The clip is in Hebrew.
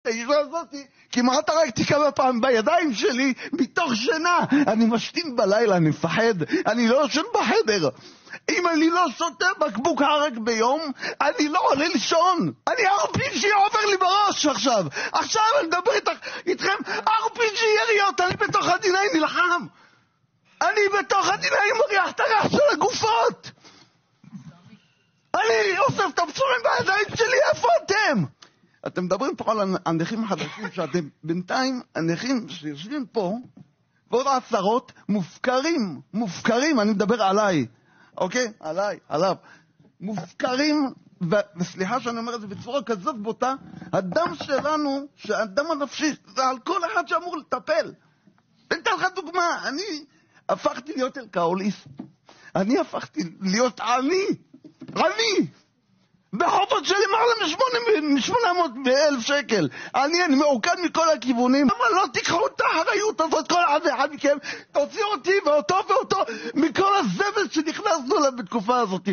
האישה הזאתי, כמעט הרגתי כמה פעם בידיים שלי, מתוך שינה. אני משתין בלילה, אני מפחד, אני לא ישן בחדר. אם אני לא שותה בקבוק הרק ביום, אני לא עולה לישון. אני RPG עובר לי בראש עכשיו. עכשיו אני מדבר איתכם, RPG יריות, אני בתוך הדיני נלחם. אני בתוך הדיני מריח את הריח של הגופות. אני אוסף את הבשורים בידיים שלי, איפה אתם? אתם מדברים פה על הנכים החדשים שאתם בינתיים, הנכים שיושבים פה, ועוד עשרות מופקרים, אני מדבר עליי, אוקיי? עליו. מופקרים, וסליחה שאני אומר את זה בצורה כזאת בוטה, הדם שלנו, שהדם הנפשי, זה על כל אחד שאמור לטפל. אני אתן לך דוגמה, אני הפכתי להיות אלכוהוליסט, אני הפכתי להיות עני, בחובות שלי מעלה מ-800,000 שקל. אני מעוקד מכל הכיוונים. למה לא תיקחו את האחריות הזאת, כל אחד מכם, תוציא אותי ואותו מכל הזבל שנכנסנו לה בתקופה הזאת.